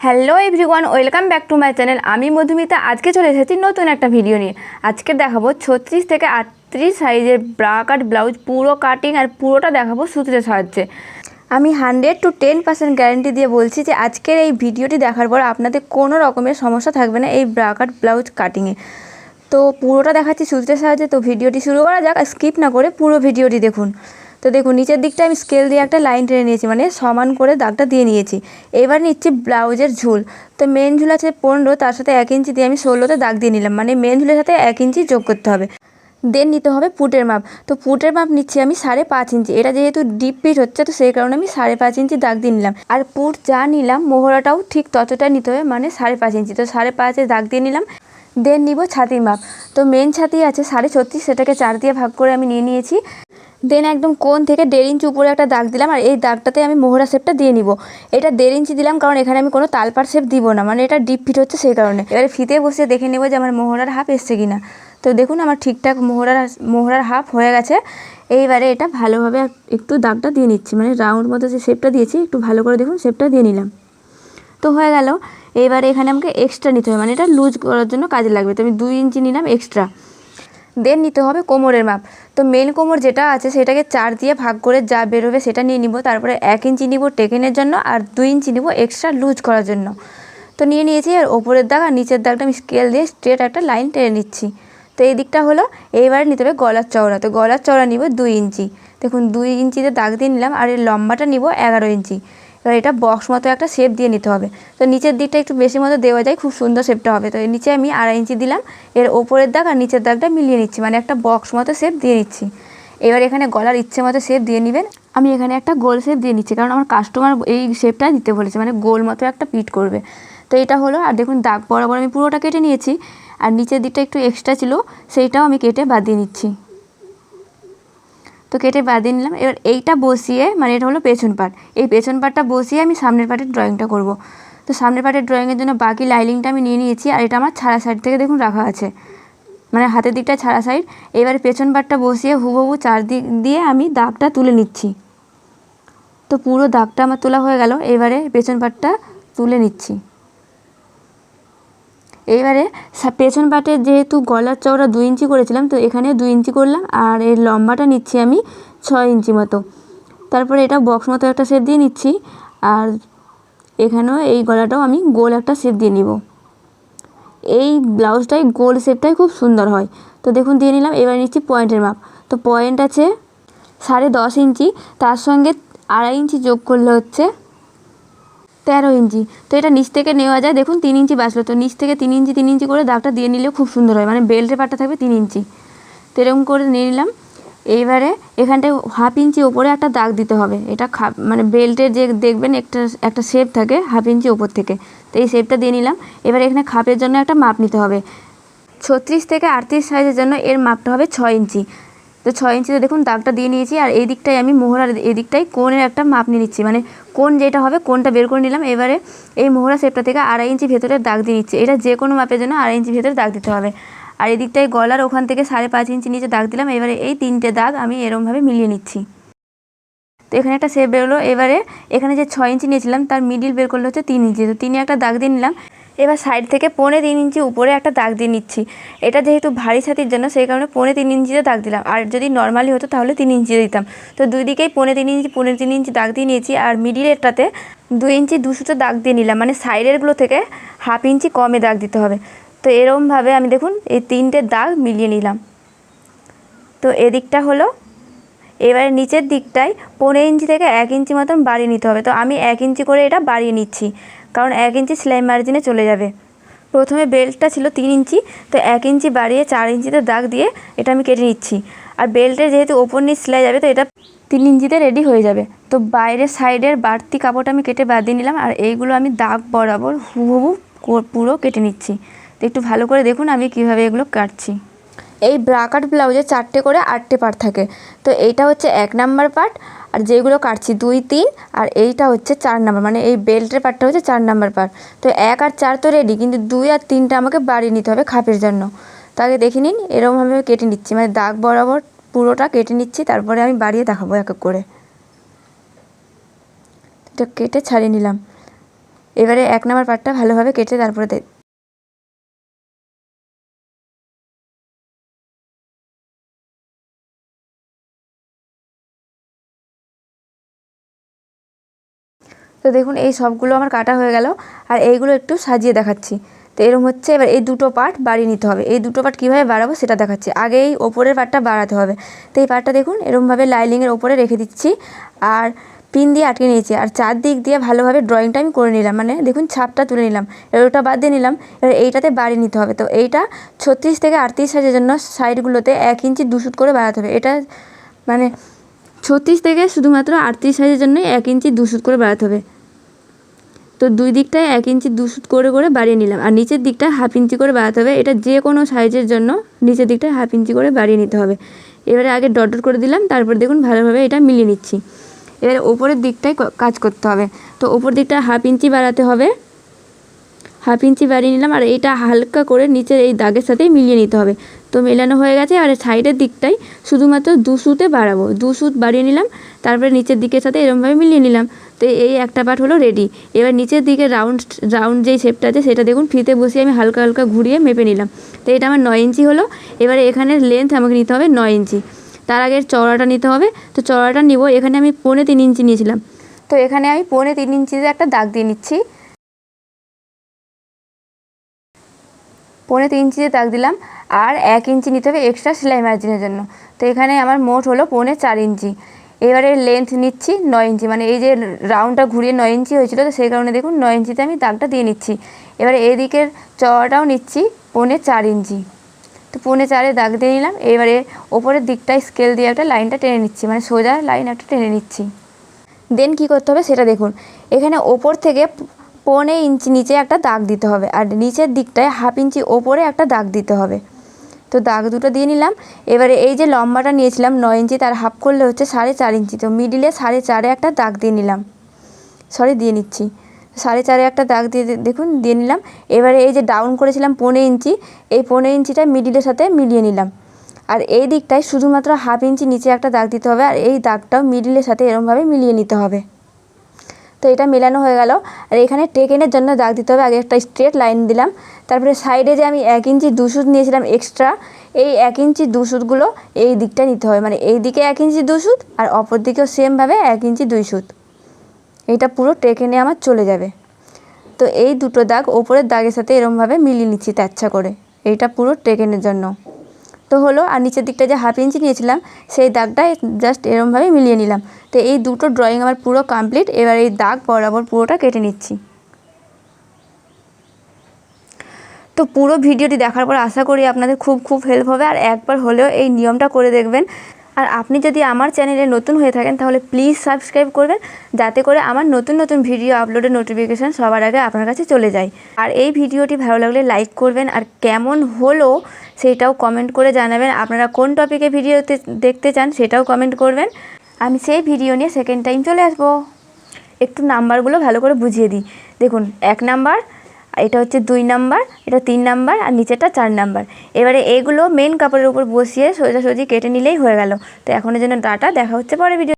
Hello everyone, welcome back to my channel. আমি মধুমিতা। আজকে চলে এসেছি নতুন একটা ভিডিও নিয়ে। আজকে দেখাবো 36 থেকে 38 সাইজের ব্রা কাট ব্লাউজ, পুরো কাটিং আর পুরোটা দেখাবো সুতোর সাহায্যে। আমি 100 to 10% গ্যারেন্টি দিয়ে বলছি যে আজকের এই ভিডিওটি দেখার পর আপনাদের কোনো রকমের সমস্যা থাকবে না এই ব্রা কাট ব্লাউজ কাটিংয়ে। তো পুরোটা দেখাচ্ছি সুতোর সাহায্যে। তো ভিডিওটি শুরু করা যাক, স্কিপ না করে পুরো ভিডিওটি দেখুন। তো দেখুন, নিচের দিকটা আমি স্কেল দিয়ে একটা লাইন টেনে নিয়েছি, মানে সমান করে দাগটা দিয়ে নিয়েছি। এবার নিচ্ছি ব্লাউজের ঝুল। তো মেন ঝুল আছে 15, তার সাথে 1 ইঞ্চি দিয়ে আমি 16তে দাগ দিয়ে নিলাম, মানে মেন ঝুলের সাথে 1 ইঞ্চি যোগ করতে হবে। দেন নিতে হবে পুটের মাপ। তো পুটের মাপ নিচ্ছি আমি 5.5 ইঞ্চি। এটা যেহেতু ডিপ পিট হচ্ছে, তো সেই কারণে আমি 5.5 ইঞ্চি দাগ দিয়ে নিলাম। আর পুট যা নিলাম মোহরাটাও ঠিক ততটাই নিতে হবে, মানে 5.5 ইঞ্চি। তো 5.5-এ দাগ দিয়ে নিলাম। দেন নিব ছাতির মাপ। তো মেন ছাতি আছে 36.5, সেটাকে 4 দিয়ে ভাগ করে আমি নিয়ে নিয়েছি। দেন একদম কোণ থেকে 1.5 ইঞ্চি উপরে একটা দাগ দিলাম, আর এই দাগটাতে আমি মোহরা শেপটা দিয়ে নিব। এটা 1.5 ইঞ্চি দিলাম, কারণ এখানে আমি কোনো তালপার শেপ দিব না, মানে এটা ডিপ ফিট হচ্ছে সেই কারণে। এবারে ফিতে বসে দেখে নেব যে আমার মোহরার হাফ এসছে কিনা। তো দেখুন আমার ঠিকঠাক মোহরার হাফ হয়ে গেছে। এইবারে এটা ভালোভাবে একটু দাগটা দিয়ে নিচ্ছি, মানে রাউন্ড মতো যে শেপটা দিয়েছি একটু ভালো করে দেখুন শেপটা দিয়ে নিলাম। তো হয়ে গেল। এবারে এখানে আমাকে এক্সট্রা নিতে হবে, মানে এটা লুজ করার জন্য কাজে লাগবে। তো আমি 2 ইঞ্চি নিলাম এক্সট্রা। দেন নিতে হবে কোমরের মাপ। তো মেন কোমর যেটা আছে সেটাকে 4 দিয়ে ভাগ করে যা বেরোবে সেটা নিয়ে নিব। তারপরে 1 ইঞ্চি নিব টেকেনের জন্য, আর 2 ইঞ্চি নিব এক্সট্রা লুজ করার জন্য। তো নিয়ে নিয়েছি। আর ওপরের দাগ আর নিচের দাগটা আমি স্কেল দিয়ে স্ট্রেট একটা লাইন টেনে নিচ্ছি। তো এই দিকটা হলো। এইবারে নিতে হবে গলার চওড়া। তো গলার চওড়া নিব 2 ইঞ্চি। দেখুন 2 ইঞ্চিতে দাগ দিয়ে নিলাম, আর এর লম্বাটা নিব 11 ইঞ্চি। এবার এটা বক্স মতো একটা শেপ দিয়ে নিতে হবে। তো নিচের দিকটা একটু বেশি মতো দেওয়া যায়, খুব সুন্দর শেপটা হবে। তো এর নিচে আমি 2.5 ইঞ্চি দিলাম। এর ওপরের দাগ আর নিচের দাগটা মিলিয়ে নিচ্ছি, মানে একটা বক্স মতো শেপ দিয়ে নিচ্ছি। এবার এখানে গলার ইচ্ছে মতো শেপ দিয়ে নেবেন। আমি এখানে একটা গোল শেপ দিয়ে নিচ্ছি, কারণ আমার কাস্টমার এই শেপটা দিতে বলেছে, মানে গোল মতো একটা পিট করবে। তো এটা হলো। আর দেখুন দাগ বরাবর আমি পুরোটা কেটে নিয়েছি, আর নিচের দিকটা একটু এক্সট্রা ছিল সেইটাও আমি কেটে বাদ দিয়ে নিচ্ছি। তো কেটে বাদ দিয়ে নিলাম। এবার এইটা বসিয়ে, মানে এটা হলো পেছন পার্ট, এই পেছন পার্টটা বসিয়ে আমি সামনের পার্টের ড্রয়িংটা করব। তো সামনের পার্টের ড্রয়িংয়ের জন্য বাকি লাইনিংটা আমি নিয়ে নিয়েছি, আর এটা আমার ছাড়া সাইড থেকে দেখুন রাখা আছে, মানে হাতের দিকটা ছাড়া সাইড। এবারে পেছন পার্টটা বসিয়ে হুবহু চারদিক দিয়ে আমি দাগটা তুলে নিচ্ছি। তো পুরো দাগটা আমার তোলা হয়ে গেল। এবারে পেছন পার্টটা তুলে নিচ্ছি। এইবারে পেছন পার্টের যেহেতু গলার চওড়া 2 ইঞ্চি করেছিলাম, তো এখানে 2 ইঞ্চি করলাম, আর এর লম্বাটা নিচ্ছি আমি 6 ইঞ্চি মতো। তারপরে এটা বক্স মতো একটা শেপ দিয়ে নিচ্ছি, আর এখানেও এই গলাটাও আমি গোল একটা শেপ দিয়ে নিব। এই ব্লাউজটাই গোল শেপটাই খুব সুন্দর হয়। তো দেখুন দিয়ে নিলাম। এবার নিচ্ছি পয়েন্টের মাপ। তো পয়েন্ট আছে 10.5 ইঞ্চি, তার সঙ্গে 2.5 ইঞ্চি যোগ করলে হচ্ছে 13 ইঞ্চি। তো এটা নিচ থেকে নেওয়া যায়, দেখুন 3 ইঞ্চি বাঁচলো। তো নিচ থেকে 3 ইঞ্চি 3 ইঞ্চি করে দাগটা দিয়ে নিলেও খুব সুন্দর হয়, মানে বেল্টের পাটটা থাকবে 3 ইঞ্চি। তো এরকম করে নিয়ে নিলাম। এইবারে এখানটায় 1/2 ইঞ্চি ওপরে একটা দাগ দিতে হবে। এটা মানে বেল্টের যে দেখবেন একটা শেপ থাকে 1/2 ইঞ্চি ওপর থেকে, তো এই শেপটা দিয়ে নিলাম। এবার এখানে খাপের জন্য একটা মাপ নিতে হবে। 36 থেকে 38 সাইজের জন্য এর মাপটা হবে 6 ইঞ্চি। তো 6 ইঞ্চিতে দেখুন দাগটা দিয়ে নিয়েছি, আর এই দিকটাই আমি মোহরার এই দিকটাই কোণের একটা মাপ নিয়ে নিচ্ছি, মানে কোণ যেটা হবে কোণটা বের করে নিলাম। এবারে এই মোহরা শেপটা থেকে 2.5 ইঞ্চি ভেতরে দাগ দিয়ে নিচ্ছি। এটা যে কোনো মাপের জন্য 2.5 ইঞ্চি ভেতরে দাগ দিতে হবে। আর এই দিকটায় গলার ওখান থেকে 5.5 ইঞ্চি নিচে দাগ দিলাম। এবারে এই 3টে দাগ আমি এরমভাবে মিলিয়ে নিচ্ছি। তো এখানে একটা শেপ বেরোলো। এবারে এখানে যে 6 ইঞ্চি নিয়েছিলাম তার মিডিল বের করলে হচ্ছে 3 ইঞ্চি। তো 3-এ একটা দাগ দিয়ে নিলাম। এবার সাইড থেকে 3.25 ইঞ্চি উপরে একটা দাগ দিয়ে নিচ্ছি। এটা যেহেতু ভারী ছাতির জন্য সেই কারণে 3.25 ইঞ্চিতে দাগ দিলাম, আর যদি নর্মালি হতো তাহলে 3 ইঞ্চিতে দিতাম। তো দুই দিকেই 3.25 ইঞ্চি দাগ দিয়ে নিয়েছি, আর মিডিলেরটাতে 2 ইঞ্চি 2 সুতো দাগ দিয়ে নিলাম, মানে সাইডেরগুলো থেকে 1/2 ইঞ্চি কমে দাগ দিতে হবে। তো এরকমভাবে আমি দেখুন এই 3টে দাগ মিলিয়ে নিলাম। তো এদিকটা হলো। এবারে নিচের দিকটায় 15 ইঞ্চি থেকে 1 ইঞ্চি মতন বাড়িয়ে নিতে হবে। তো আমি 1 ইঞ্চি করে এটা বাড়িয়ে নিচ্ছি, কারণ 1 ইঞ্চি সেলাই মার্জিনে চলে যাবে। প্রথমে বেল্টটা ছিল 3 ইঞ্চি, তো 1 ইঞ্চি বাড়িয়ে 4 ইঞ্চিতে দাগ দিয়ে এটা আমি কেটে নিচ্ছি। আর বেল্টের যেহেতু ওপর নিচ সেলাই যাবে, তো এটা 3 ইঞ্চিতে রেডি হয়ে যাবে। তো বাইরের সাইডের বাড়তি কাপড়টা আমি কেটে বাদ দিয়ে নিলাম, আর এইগুলো আমি দাগ বরাবর হুবহু পুরো কেটে নিচ্ছি। তো একটু ভালো করে দেখুন আমি কীভাবে এগুলো কাটছি। এই ব্রা কাট ব্লাউজে 4টে করে 8টে পার্ট থাকে। তো এইটা হচ্ছে 1 নাম্বার পার্ট, আর যেগুলো কাটছি 2, 3, আর এইটা হচ্ছে 4 নাম্বার, মানে এই বেল্টের পার্টটা হচ্ছে 4 নাম্বার পার্ট। তো 1 আর 4 তো রেডি, কিন্তু 2 আর 3টা আমাকে বাড়িয়ে নিতে হবে খাপের জন্য। তো আগে দেখে নিন, এরকমভাবে কেটে নিচ্ছি, মানে দাগ বরাবর পুরোটা কেটে নিচ্ছি, তারপরে আমি বাড়িয়ে দেখাবো এক এক করে। এটা কেটে ছাড়িয়ে নিলাম। এবারে 1 নম্বর পার্টটা ভালোভাবে কেটে তারপরে তো দেখুন এই সবগুলো আমার কাটা হয়ে গেল। আর এইগুলো একটু সাজিয়ে দেখাচ্ছি। তো এরকম হচ্ছে। এবার এই দুটো পার্ট বাড়িয়ে নিতে হবে। এই দুটো পার্ট কীভাবে বাড়াবো সেটা দেখাচ্ছি। আগে এই ওপরের পার্টটা বাড়াতে হবে। তো এই পার্টটা দেখুন এরকমভাবে লাইনিংয়ের ওপরে রেখে দিচ্ছি আর পিন দিয়ে আটকে নিয়েছি। আর চারদিক দিয়ে ভালোভাবে ড্রয়িংটা আমি করে নিলাম, মানে দেখুন ছাপটা তুলে নিলাম। এবার ওটা বাদ দিয়ে নিলাম। এবার এইটাতে বাড়িয়ে নিতে হবে। তো এইটা 36 থেকে 38 সাইজের জন্য সাইডগুলোতে 1 ইঞ্চি 2 সুত করে বাড়াতে হবে। এটা মানে 36 থেকে শুধুমাত্র 38 সাইজের জন্য 1 ইঞ্চি 2 সুত করে বাড়াতে হবে। তো দুই দিকটায় 1 ইঞ্চি 2 সুত করে বাড়িয়ে নিলাম। আর নিচের দিকটা 1/2 ইঞ্চি করে বাড়াতে হবে। এটা যে কোনো সাইজের জন্য নিচের দিকটায় 1/2 ইঞ্চি করে বাড়িয়ে নিতে হবে। এবারে আগে ডট ডট করে দিলাম, তারপর দেখুন ভালোভাবে এটা মিলিয়ে নিচ্ছি। এবারে ওপরের দিকটায় কাজ করতে হবে। তো ওপর দিকটা 1/2 ইঞ্চি বাড়াতে হবে। 1/2 ইঞ্চি বাড়িয়ে নিলাম। আর এইটা হালকা করে নিচের এই দাগের সাথেই মিলিয়ে নিতে হবে। তো মেলানো হয়ে গেছে। আর সাইডের দিকটাই শুধুমাত্র 2 সুতে বাড়াবো। 2 সুত বাড়িয়ে নিলাম, তারপরে নিচের দিকের সাথে এরকমভাবে মিলিয়ে নিলাম। তো এই একটা পার্ট হলো রেডি। এবার নিচের দিকে রাউন্ড যেই শেপটা আছে সেটা দেখুন ফিতে বসিয়ে আমি হালকা হালকা ঘুরিয়ে মেপে নিলাম। তো এটা আমার 9 ইঞ্চি হলো। এবারে এখানের লেন্থ আমাকে নিতে হবে 9 ইঞ্চি। তার আগে চওড়াটা নিতে হবে। তো চওড়াটা নিব, এখানে আমি 3.25 ইঞ্চি নিয়েছিলাম। তো এখানে আমি 3.25 ইঞ্চিতে একটা দাগ দিয়ে নিচ্ছি। 3.25 ইঞ্চিতে দাগ দিলাম। আর 1 ইঞ্চি নিতে হবে এক্সট্রা সেলাই মার্জিনের জন্য। তো এখানে আমার মোট হলো 4.25 ইঞ্চি। এবারে লেন্থ নিচ্ছি 9 ইঞ্চি, মানে এই যে রাউন্ডটা ঘুরিয়ে 9 ইঞ্চি হয়েছিল, তো সেই কারণে দেখুন 9 ইঞ্চিতে আমি দাগটা দিয়ে নিচ্ছি। এবারে এই দিকের চওড়াটাও নিচ্ছি 4.25 ইঞ্চি। তো 4.25 দাগ দিয়ে নিলাম। এবারে ওপরের দিকটায় স্কেল দিয়ে একটা লাইনটা টেনে নিচ্ছি, মানে সোজা লাইন একটা টেনে নিচ্ছি। দেন কী করতে হবে সেটা দেখুন। এখানে ওপর থেকে 1.25 ইঞ্চি নিচে একটা দাগ দিতে হবে। আর নিচের দিকটায় 1/2 ইঞ্চি ওপরে একটা দাগ দিতে হবে। তো দাগ দুটো দিয়ে নিলাম। এবারে এই যে লম্বাটা নিয়েছিলাম 9 ইঞ্চি, তার হাফ করলে হচ্ছে 4.5 ইঞ্চি। তো মিডিলে 4.5 একটা দাগ দিয়ে নিলাম, দিয়ে নিচ্ছি। 4.5 একটা দাগ দিয়ে দেখুন দিয়ে নিলাম। এবারে এই যে ডাউন করেছিলাম 1.25 ইঞ্চি, এই 1.25 ইঞ্চিটা মিডিলের সাথে মিলিয়ে নিলাম। আর এই দিকটায় শুধুমাত্র 1/2 ইঞ্চি নিচে একটা দাগ দিতে হবে। আর এই দাগটাও মিডিলের সাথে এরমভাবে মিলিয়ে নিতে হবে। তো এটা মেলানো হয়ে গেল। আর এখানে টেকেনের জন্য দাগ দিতে হবে। আগে একটা স্ট্রেট লাইন দিলাম, তারপরে সাইডে যে আমি 1 ইঞ্চি 2 সুত নিয়েছিলাম এক্সট্রা, এই 1 ইঞ্চি 2 সুতগুলো এই দিকটা নিতে হবে। মানে এই দিকে 1 ইঞ্চি 2 সুত আর অপর দিকেও সেমভাবে 1 ইঞ্চি 2 সুত। এইটা পুরো টেকেনে আমার চলে যাবে। তো এই দুটো দাগ ওপরের দাগের সাথে এরমভাবে মিলিয়ে নিচ্ছি তাচ্ছা করে। এইটা পুরো টেকেনের জন্য তো হলো। আর নিচের দিকটা যে 1/2 ইঞ্চি নিয়েছিলাম সেই দাগটা জাস্ট এরমভাবে মিলিয়ে নিলাম। তো এই দুটো ড্রয়িং আমার পুরো কমপ্লিট। এবার এই দাগ বরাবর পুরোটা কেটে নিচ্ছি। তো পুরো ভিডিওটি দেখার পর আশা করি আপনাদের খুব হেল্প হবে। আর একবার হলেও এই নিয়মটা করে দেখবেন। আর আপনি যদি আমার চ্যানেলে নতুন হয়ে থাকেন তাহলে প্লিজ সাবস্ক্রাইব করবেন, যাতে করে আমার নতুন ভিডিও আপলোডের নোটিফিকেশান সবার আগে আপনার কাছে চলে যায়। আর এই ভিডিওটি ভালো লাগলে লাইক করবেন। আর কেমন হলো সেটাও কমেন্ট করে জানাবেন। আপনারা কোন টপিকে ভিডিওতে দেখতে চান সেটাও কমেন্ট করবেন। আমি সেই ভিডিও নিয়ে সেকেন্ড টাইম চলে আসবো। একটু নাম্বারগুলো ভালো করে বুঝিয়ে দিই। দেখুন 1 নাম্বার, এটা হচ্ছে 2 নাম্বার, এটা 3 নাম্বার, আর নিচেরটা 4 নাম্বার। এবারে এইগুলো মেন কাপড়ের উপর বসিয়ে সোজাসুজি কেটে নিলেই হয়ে গেল। তো এখনের জন্য টাটা, দেখা হচ্ছে পরে ভিডিও।